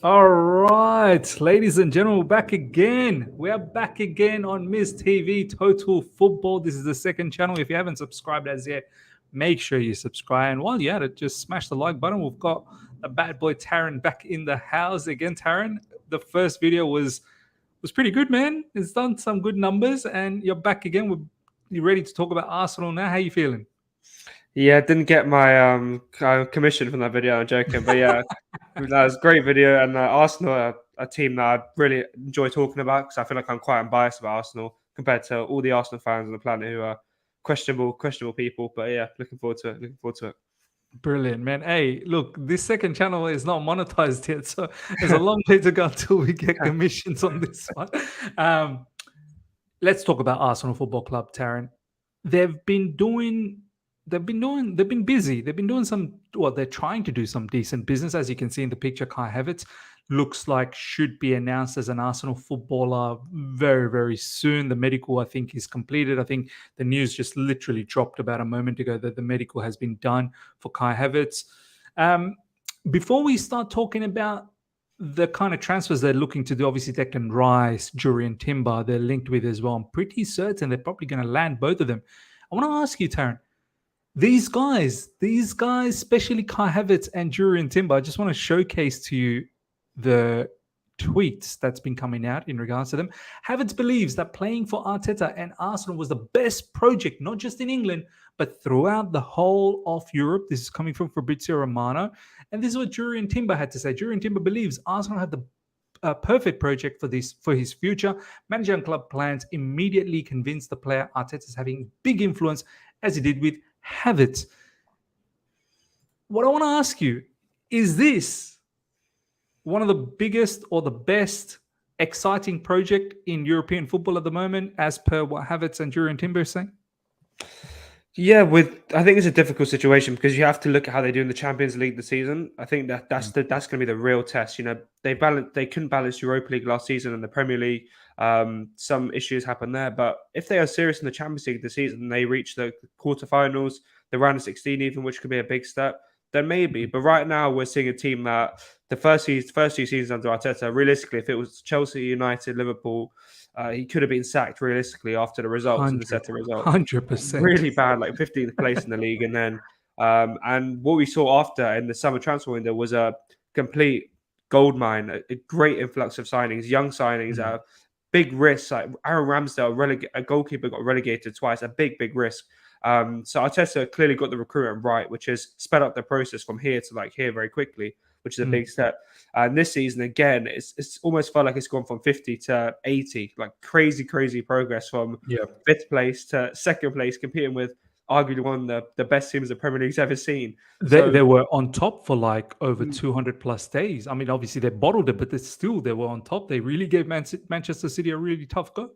All right, ladies and gentlemen, we're back again. We are back again on Miss TV Total Football. This is the second channel. If you haven't subscribed as yet, make sure you subscribe. And while you're at it, just smash the like button. We've got the bad boy Taron back in the house again. Taron, the first video was pretty good, man. It's done some good numbers, and you're back again. You ready to talk about Arsenal now? How you feeling? Yeah, didn't get my commission from that video. I'm joking, but yeah, that was a great video. And Arsenal are a team that I really enjoy talking about because I feel like I'm quite unbiased about Arsenal compared to all the Arsenal fans on the planet who are questionable people. But yeah, looking forward to it. Looking forward to it. Brilliant, man. Hey, look, this second channel is not monetized yet, so there's a long way to go until we get commissions on this one. Um, let's talk about Arsenal Football Club, Taron. They've been doing, they've been busy. They've been doing some, well, they're trying to do some decent business. As you can see in the picture, Kai Havertz looks like should be announced as an Arsenal footballer very, very soon. The medical, I think, is completed. I think the news just literally dropped about a moment ago that the medical has been done for Kai Havertz. Um, Before we start talking about the kind of transfers they're looking to do, obviously Declan Rice, Jurian Timber, they're linked with as well. I'm pretty certain they're probably going to land both of them. I want to ask you, Taron, these guys, especially Kai Havertz and Jurian Timber, I just want to showcase to you the tweets that's been coming out in regards to them. Havertz believes that playing for Arteta and Arsenal was the best project, not just in England, but throughout the whole of Europe. This is coming from Fabrizio Romano. And this is what Jurian Timber had to say. Jurian Timber believes Arsenal had the perfect project for his future. Manager and club plans immediately convinced the player Arteta is having big influence, as he did with Havertz. What I want to ask you is this one of the biggest or the best exciting project in European football at the moment, as per what Havertz and Jurien Timber are saying? Yeah, I think it's a difficult situation because you have to look at how they do in the Champions League this season. I think that's going to be the real test. You know, they couldn't balance Europa League last season and the Premier League. Some issues happened there, but if they are serious in the Champions League this season, they reach the quarterfinals, the round of 16, even, which could be a big step. Then maybe, but right now we're seeing a team that the first two seasons under Arteta, realistically, if it was Chelsea, United, Liverpool, he could have been sacked realistically after the results and the set of results. 100%. Really bad, like 15th place in the league. And then, and what we saw after in the summer transfer window was a complete gold mine, a great influx of signings, young signings, big risks. Like Aaron Ramsdale, a goalkeeper, got relegated twice, a big risk. So Arteta clearly got the recruitment right, which has sped up the process from here to like here very quickly, which is a big step. And this season, again, it's almost felt like it's gone from 50 to 80, like crazy progress from fifth place to second place, competing with arguably one of the best teams the Premier League's ever seen. They were on top for like over 200 plus days. I mean, obviously they bottled it, but they were on top. They really gave Manchester City a really tough go.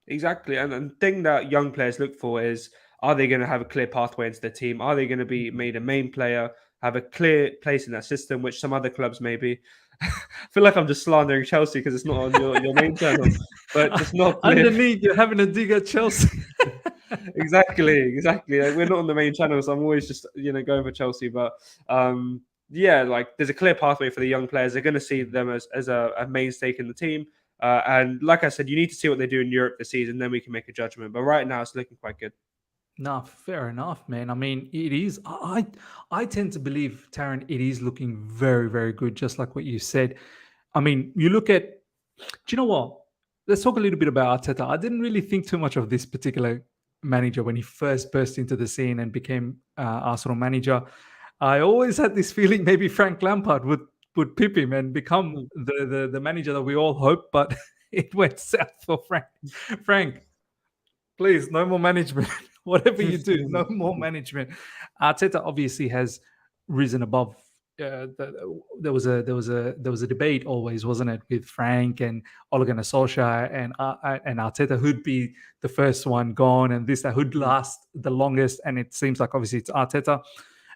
Exactly. And the thing that young players look for is, are they going to have a clear pathway into the team? Are they going to be made a main player, have a clear place in that system, which some other clubs maybe? I feel like I'm just slandering Chelsea because it's not on your main channel, but it's not clear. Underneath, you're having a dig at Chelsea. Exactly. Like, we're not on the main channel, so I'm always just going for Chelsea. But yeah, like there's a clear pathway for the young players. They're going to see them as a main stake in the team. And like I said, you need to see what they do in Europe this season, then we can make a judgment. But right now, it's looking quite good. No, fair enough, man. I mean, it is. I tend to believe, Taron, it is looking very good, just like what you said. I mean, you look at. Do you know what? Let's talk a little bit about Arteta. I didn't really think too much of this particular manager when he first burst into the scene and became Arsenal manager. I always had this feeling maybe Frank Lampard would pip him and become the manager that we all hoped, but it went south for Frank. Frank, please, no more management. Whatever you do, no more management. Arteta obviously has risen above. There was a debate always, wasn't it, with Frank and Ole Gunnar Solskjaer and Arteta, who'd be the first one gone, and that who'd last the longest. And it seems like obviously it's Arteta.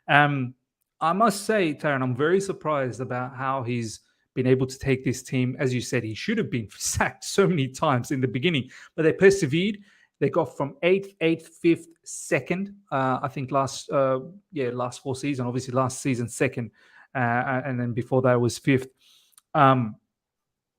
I must say, Taron, I'm very surprised about how he's been able to take this team. As you said, he should have been sacked so many times in the beginning, but they persevered. They got from 8th, 5th, 2nd. I think last 4 seasons. Obviously, last season 2nd, and then before that was 5th. Um,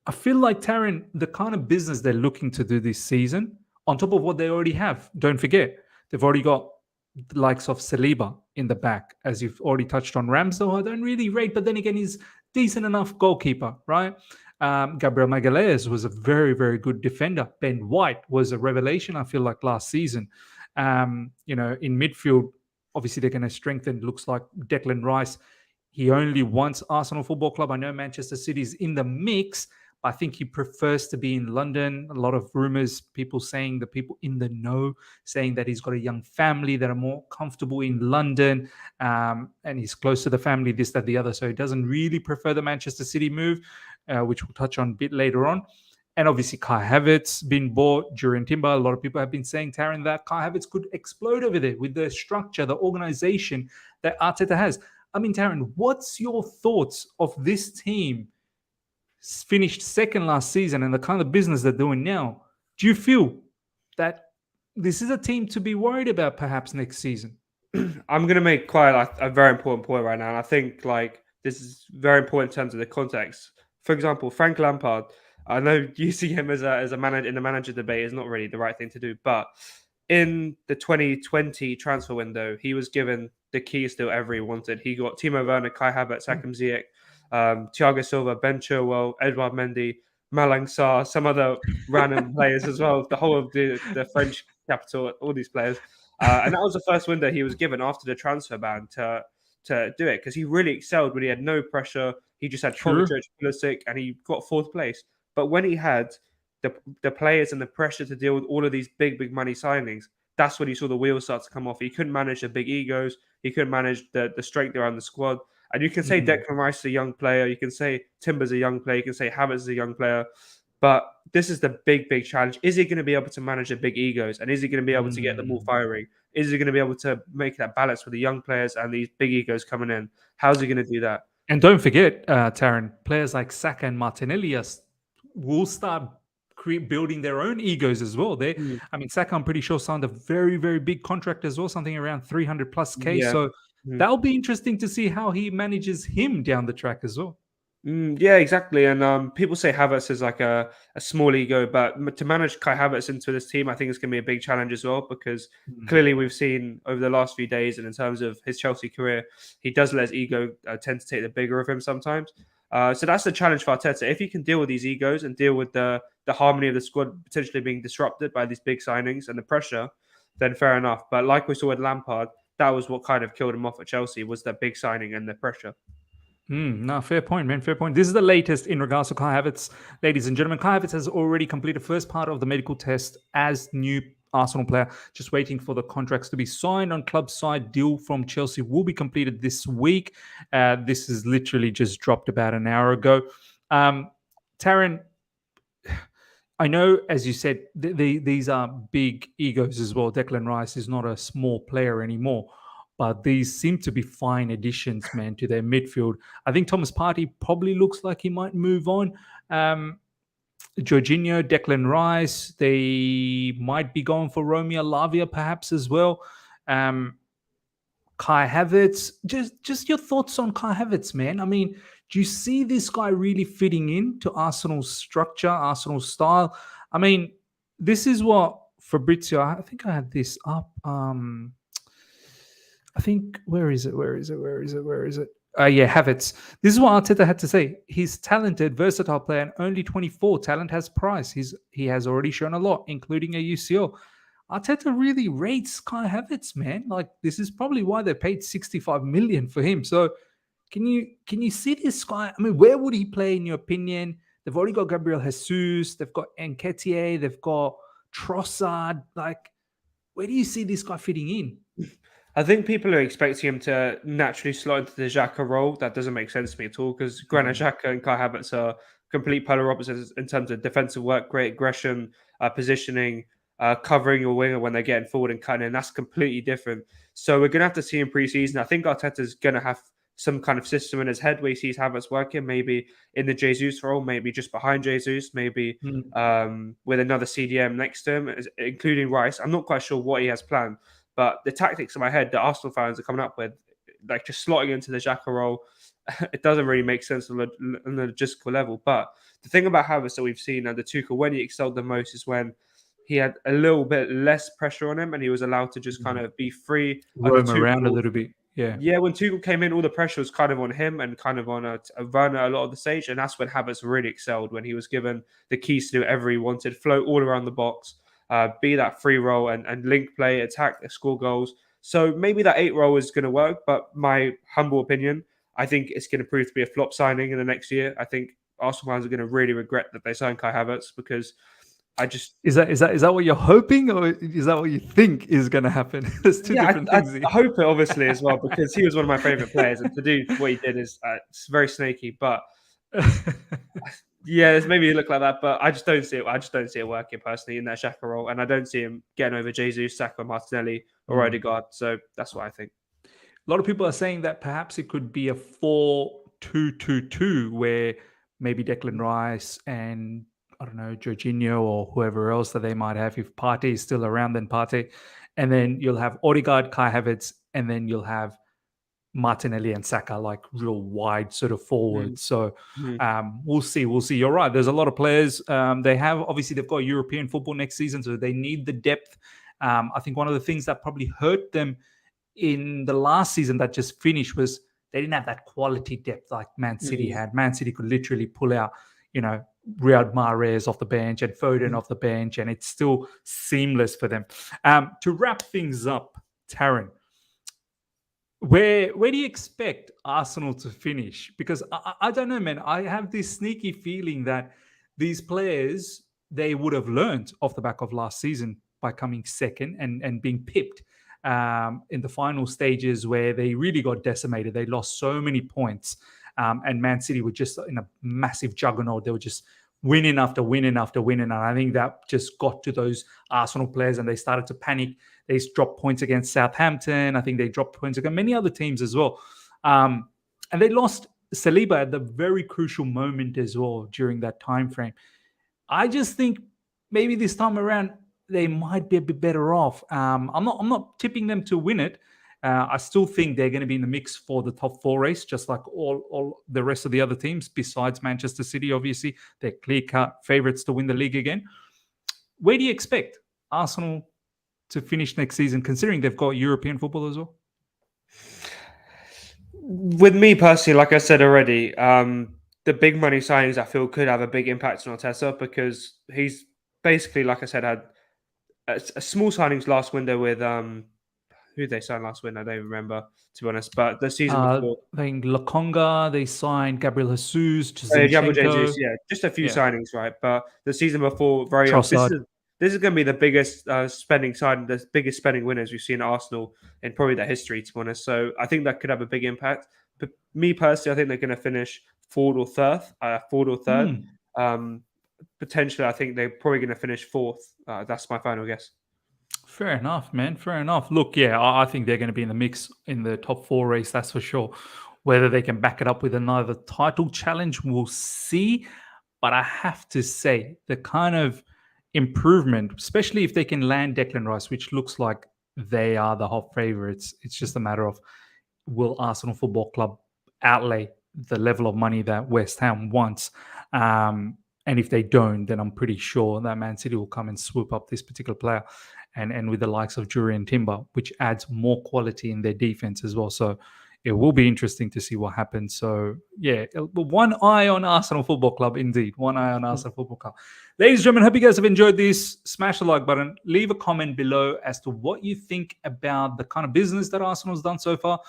I feel like Taron, the kind of business they're looking to do this season, on top of what they already have, don't forget, they've already got the likes of Saliba in the back, as you've already touched on. Ramsdale, I don't really rate, but then again, he's decent enough goalkeeper, right? Gabriel Magalhaes was a very, very good defender. Ben White was a revelation, I feel like, last season. In midfield, obviously they're going to strengthen. Looks like Declan Rice. He only wants Arsenal Football Club. I know Manchester City's in the mix, but I think he prefers to be in London. A lot of rumors, people saying, the people in the know, saying that he's got a young family that are more comfortable in London, and he's close to the family, this, that, the other. So he doesn't really prefer the Manchester City move, which we'll touch on a bit later on. And obviously, Kai Havertz been bought during Timber. A lot of people have been saying, Taron, that Kai Havertz could explode over there with the structure, the organization that Arteta has. I mean, Taron, what's your thoughts of this team finished second last season and the kind of business they're doing now? Do you feel that this is a team to be worried about perhaps next season? I'm going to make quite a very important point right now. And I think this is very important in terms of the context. For example, Frank Lampard, I know using him as a manager in the manager debate is not really the right thing to do, but in the 2020 transfer window, he was given the keys to whatever he wanted. He got Timo Werner, Kai Havertz, Hakim Ziyech, Thiago Silva, Ben Chilwell, Edouard Mendy, Malang Sarr, some other random players as well. The whole of the French capital, all these players. And that was the first window he was given after the transfer ban to do it, because he really excelled when he had no pressure. He just had Sure. Kovacic, Pulisic, and he got fourth place. But when he had the players and the pressure to deal with all of these big money signings, that's when he saw the wheels start to come off. He couldn't manage the big egos. He couldn't manage the strength around the squad. And you can say Declan Rice is a young player. You can say Timber's a young player. You can say Havertz is a young player. But this is the big challenge. Is he going to be able to manage the big egos? And is he going to be able to get them all firing? Is he going to be able to make that balance with the young players and these big egos coming in? How's he going to do that? And don't forget, Taron, players like Saka and Martinelli will start building their own egos as well. Mm, I mean, Saka, I'm pretty sure, signed a very, very big contract as well, something around 300 plus K. yeah. So Mm. that'll be interesting to see how he manages him down the track as well. Yeah, exactly. And people say Havertz is like a small ego, but to manage Kai Havertz into this team, I think it's going to be a big challenge as well, because clearly we've seen over the last few days, and in terms of his Chelsea career, he does let his ego tend to take the bigger of him sometimes. So that's the challenge for Arteta. If he can deal with these egos and deal with the harmony of the squad potentially being disrupted by these big signings and the pressure, then fair enough. But like we saw with Lampard, that was what kind of killed him off at Chelsea, was that big signing and the pressure. No, fair point, man. Fair point. This is the latest in regards to Kai Havertz, ladies and gentlemen. Kai Havertz has already completed the first part of the medical test as new Arsenal player. Just waiting for the contracts to be signed on club side. Deal from Chelsea will be completed this week. This is literally just dropped about an hour ago. Taron, I know, as you said, these are big egos as well. Declan Rice is not a small player anymore, but these seem to be fine additions, man, to their midfield. I think Thomas Partey probably looks like he might move on. Jorginho, Declan Rice, they might be going for Romeo Lavia perhaps as well. Kai Havertz, just your thoughts on Kai Havertz, man. I mean, do you see this guy really fitting into Arsenal's structure, Arsenal's style? I mean, this is what Fabrizio, I think I had this up. I think, where is it? Yeah, Havertz. This is what Arteta had to say. He's talented, versatile player, and only 24. Talent has price. He has already shown a lot, including a UCL. Arteta really rates Kai Havertz, man. Like, this is probably why they paid 65 million for him. So can you see this guy? I mean, where would he play in your opinion? They've already got Gabriel Jesus, they've got Nketiah, they've got Trossard. Like, where do you see this guy fitting in? I think people are expecting him to naturally slot into the Xhaka role. That doesn't make sense to me at all, because Granit Xhaka and Kai Havertz are complete polar opposites in terms of defensive work, great aggression, positioning, covering your winger when they're getting forward and cutting in. That's completely different. So we're going to have to see in pre-season. I think Arteta's going to have some kind of system in his head where he sees Havertz working, maybe in the Jesus role, maybe just behind Jesus, maybe with another CDM next to him, including Rice. I'm not quite sure what he has planned. But the tactics in my head that Arsenal fans are coming up with, like just slotting into the Xhaka role, it doesn't really make sense on a logistical level. But the thing about Havertz that we've seen under Tuchel, when he excelled the most, is when he had a little bit less pressure on him and he was allowed to just kind of be free under Roam around a Tuchel. little bit. Yeah. Yeah, when Tuchel came in, all the pressure was kind of on him and kind of on a Werner a lot of the stage, and that's when Havertz really excelled, when he was given the keys to do whatever he wanted, float all around the box, be that free role and link play, attack, score goals. So maybe that 8 role is going to work, but my humble opinion, I think it's going to prove to be a flop signing in the next year. I think Arsenal fans are going to really regret that they signed Kai Havertz, because I just Is that what you're hoping, or is that what you think is going to happen? There's two different I things here. hope it obviously as well, because he was one of my favorite players, and to do what he did is it's very snaky. But yeah, there's maybe a look like that, but I just don't see it. I just don't see it working personally in that Xhaka role, and I don't see him getting over Jesus, Saka, Martinelli, or Odegaard. So that's what I think. A lot of people are saying that perhaps it could be a 4-2-2-2, where maybe Declan Rice and, I don't know, Jorginho or whoever else that they might have, if Partey is still around, then Partey. And then you'll have Odegaard, Kai Havertz, and then you'll have Martinelli and Saka, like real wide sort of forwards. So we'll see. We'll see. You're right. There's a lot of players. They've got European football next season, so they need the depth. I think one of the things that probably hurt them in the last season that just finished was they didn't have that quality depth like Man City had. Man City could literally pull out, Riyad Mahrez off the bench and Foden off the bench, and it's still seamless for them. To wrap things up, Taron, where do you expect Arsenal to finish? Because I don't know, man. I have this sneaky feeling that these players, they would have learned off the back of last season by coming second and being pipped in the final stages, where they really got decimated. They lost so many points. And Man City were just in a massive juggernaut. They were just winning after winning after winning. And I think that just got to those Arsenal players and they started to panic. They dropped points against Southampton. I think they dropped points against many other teams as well. And they lost Saliba at the very crucial moment as well during that time frame. I just think maybe this time around they might be a bit better off. I'm not tipping them to win it. I still think they're going to be in the mix for the top 4 race, just like all the rest of the other teams, besides Manchester City, obviously. They're clear-cut favourites to win the league again. Where do you expect Arsenal to finish next season, considering they've got European football as well? With me personally, like I said already, the big money signings I feel could have a big impact on Arteta, because he's basically, like I said, had a small signings last window with who they signed last window, I don't even remember, to be honest. But the season before, I think Lokonga, they signed Gabriel Jesus, Gabriel Jesus, just a few signings, right? But the season before, this is going to be the biggest the biggest spending winners we've seen at Arsenal in probably their history, to be honest. So I think that could have a big impact. But me personally, I think they're going to finish fourth or third. Potentially, I think they're probably going to finish fourth. That's my final guess. Fair enough, man. Fair enough. Look, I think they're going to be in the mix in the top 4 race, that's for sure. Whether they can back it up with another title challenge, we'll see. But I have to say, the kind of improvement, especially if they can land Declan Rice, which looks like they are the hot favourites. It's just a matter of, will Arsenal Football Club outlay the level of money that West Ham wants? And if they don't, then I'm pretty sure that Man City will come and swoop up this particular player. And with the likes of Jury and Timber, which adds more quality in their defense as well. So it will be interesting to see what happens. So, one eye on Arsenal Football Club, indeed. One eye on Arsenal Football Club. Ladies and gentlemen, hope you guys have enjoyed this. Smash the like button. Leave a comment below as to what you think about the kind of business that Arsenal's done so far.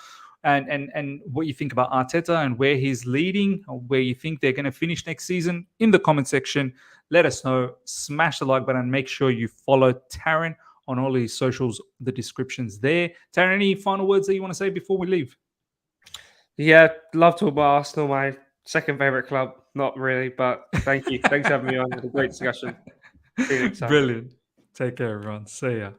And what you think about Arteta and where he's leading, or where you think they're going to finish next season in the comment section. Let us know. Smash the like button. Make sure you follow Taron on all his socials, the description's there. Taron, any final words that you want to say before we leave? Yeah, love talk about Arsenal, my second favourite club. Not really, but thank you. Thanks for having me on. It was a great discussion. See you next time. Brilliant. Take care, everyone. See ya.